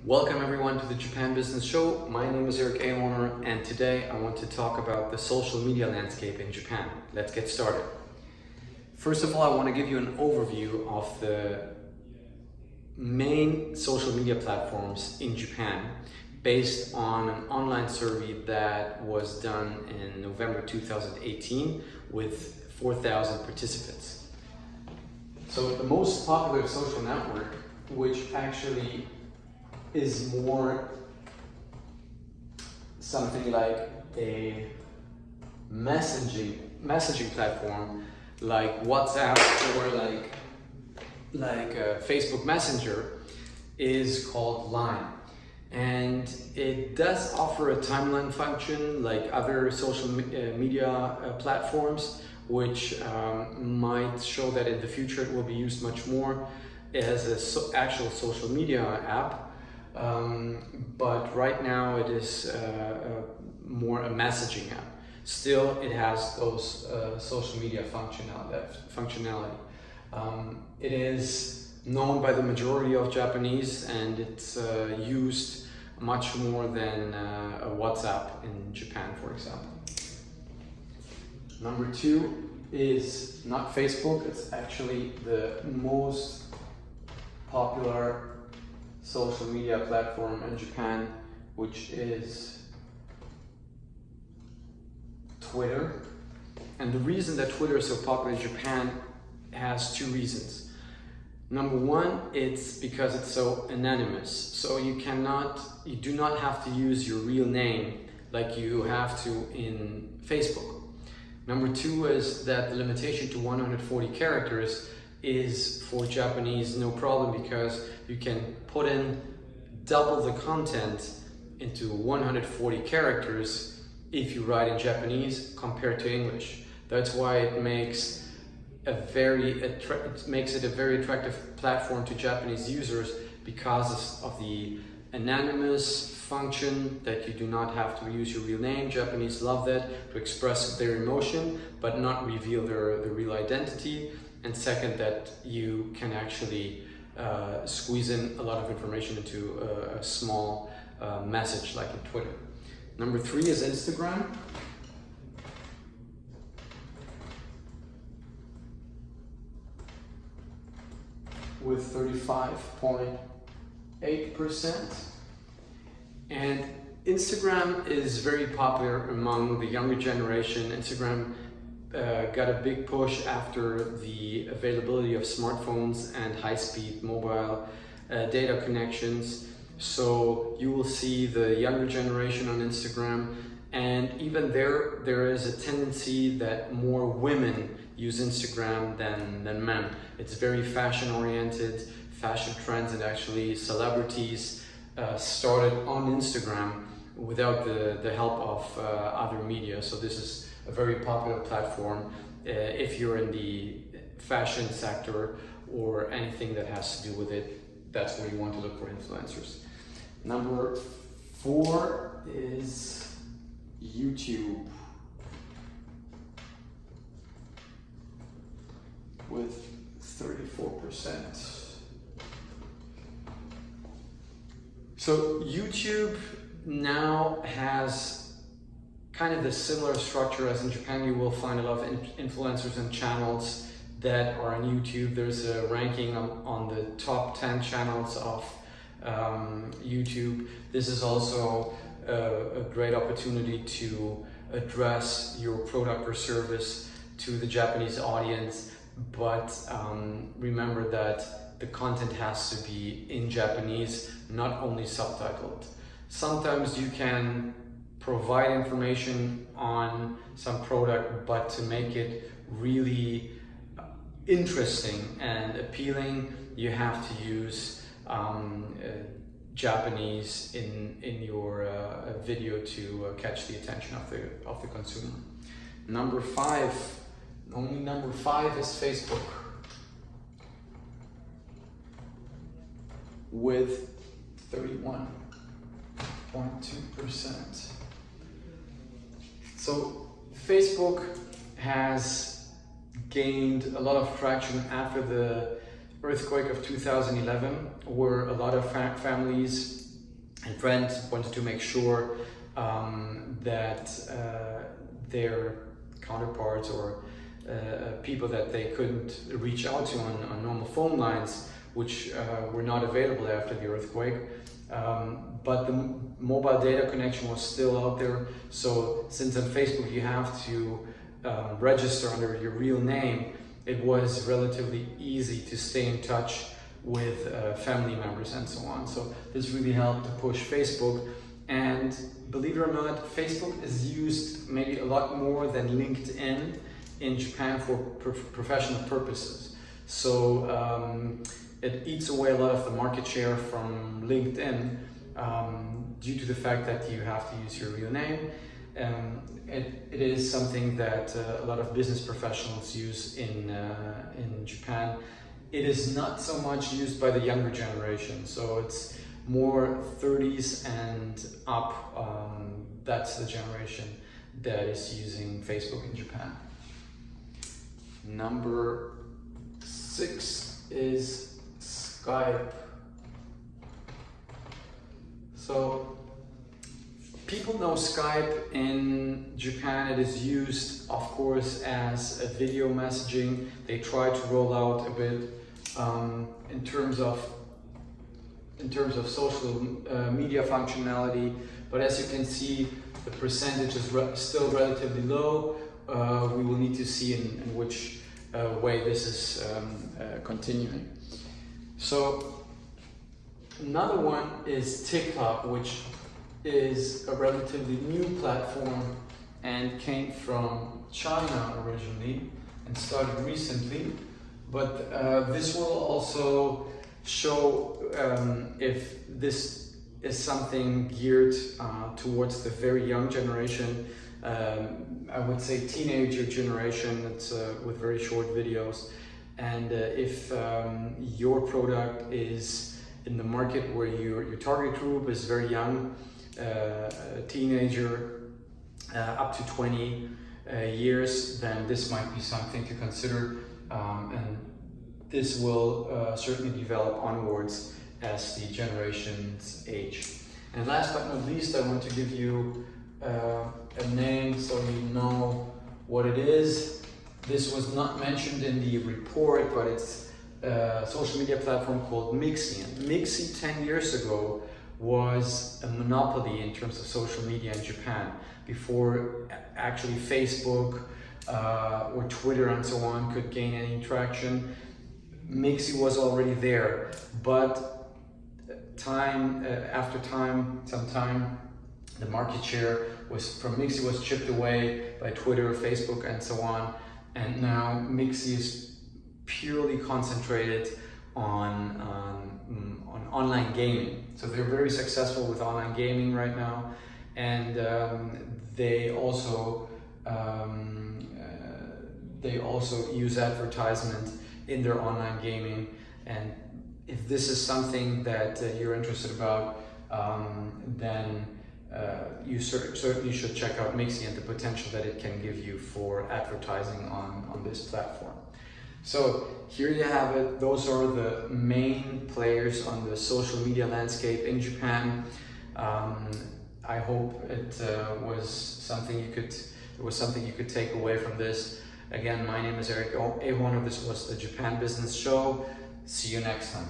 Welcome everyone to the Japan Business Show. My name is Eric Aoner, and today I want to talk about the social media landscape in Japan. Let's get started. First of all, I want to give you an overview of the main social media platforms in Japan based on an online survey that was done in November 2018 with 4,000 participants. So the most popular social network, which actually is more something like a messaging platform like WhatsApp or like Facebook Messenger, is called Line. And it does offer a timeline function like other social media platforms, which might show that in the future it will be used much more as an actual social media app. But right now it is more a messaging app. Still, it has those social media functionality. It is known by the majority of Japanese, and it's used much more than a WhatsApp in Japan, for example. Number two is not Facebook. It's actually the most popular social media platform in Japan, which is Twitter. And the reason that Twitter is so popular in Japan has two reasons. Number one, it's because it's so anonymous. So you do not have to use your real name like you have to in Facebook. Number two is that the limitation to 140 characters is for Japanese no problem, because you can put in double the content into 140 characters if you write in Japanese compared to English. That's why it makes it a very attractive platform to Japanese users, because of the anonymous function that you do not have to use your real name. Japanese love that, to express their emotion but not reveal their real identity. And second, that you can actually squeeze in a lot of information into a small message like in Twitter. Number three is Instagram. With 35.8%. And Instagram is very popular among the younger generation. Instagram got a big push after the availability of smartphones and high-speed mobile data connections. So you will see the younger generation on Instagram, and even there is a tendency that more women use Instagram than men. It's very fashion-oriented, fashion trends, and actually celebrities started on Instagram without the help of other media. So this is a very popular platform if you're in the fashion sector or anything that has to do with it. That's where you want to look for influencers. Number four is YouTube, with 34%. So YouTube now has kind of the similar structure as in Japan. You will find a lot of influencers and channels that are on YouTube. There's a ranking on the top 10 channels of YouTube. This is also a great opportunity to address your product or service to the Japanese audience, but remember that the content has to be in Japanese, not only subtitled. Sometimes you can provide information on some product, but to make it really interesting and appealing, you have to use Japanese in your video to catch the attention of the consumer. Number five is Facebook, with 31.2%. So Facebook has gained a lot of traction after the earthquake of 2011, where a lot of families and friends, wanted to make sure that their counterparts or people that they couldn't reach out to on normal phone lines, which were not available after the earthquake. But the mobile data connection was still out there. So since on Facebook you have to register under your real name, it was relatively easy to stay in touch with family members and so on. So this really helped to push Facebook. And believe it or not, Facebook is used maybe a lot more than LinkedIn in Japan for professional purposes. So it eats away a lot of the market share from LinkedIn due to the fact that you have to use your real name. It is something that a lot of business professionals use in Japan. It is not so much used by the younger generation, so it's more 30s and up. That's the generation that is using Facebook in Japan. Number 6 is Skype. So people know Skype in Japan. It is used, of course, as a video messaging. They try to roll out a bit in terms of social media functionality, but as you can see, the percentage is still relatively low. We will need to see in which way this is continuing. So another one is TikTok, which is a relatively new platform and came from China originally and started recently. But this will also show if this is something geared towards the very young generation. I would say teenager generation. It's with very short videos. And if your product is in the market where your target group is very young, a teenager up to 20 years, then this might be something to consider. And this will certainly develop onwards as the generations age. And last but not least, I want to give you a name so you know what it is. This was not mentioned in the report, but it's a social media platform called Mixi. And Mixi 10 years ago was a monopoly in terms of social media in Japan, before actually Facebook or Twitter and so on could gain any traction. Mixi was already there, but time after time, the market share from Mixi was chipped away by Twitter, Facebook, and so on. And now Mixi is purely concentrated on online gaming. So they're very successful with online gaming right now, and they also use advertisement in their online gaming. And if this is something that you're interested about, then you certainly should check out Mixi and the potential that it can give you for advertising on this platform. So here you have it. Those are the main players on the social media landscape in Japan. I hope it was something you could take away from this. Again, my name is Eric Ahorner. This was the Japan Business Show. See you next time.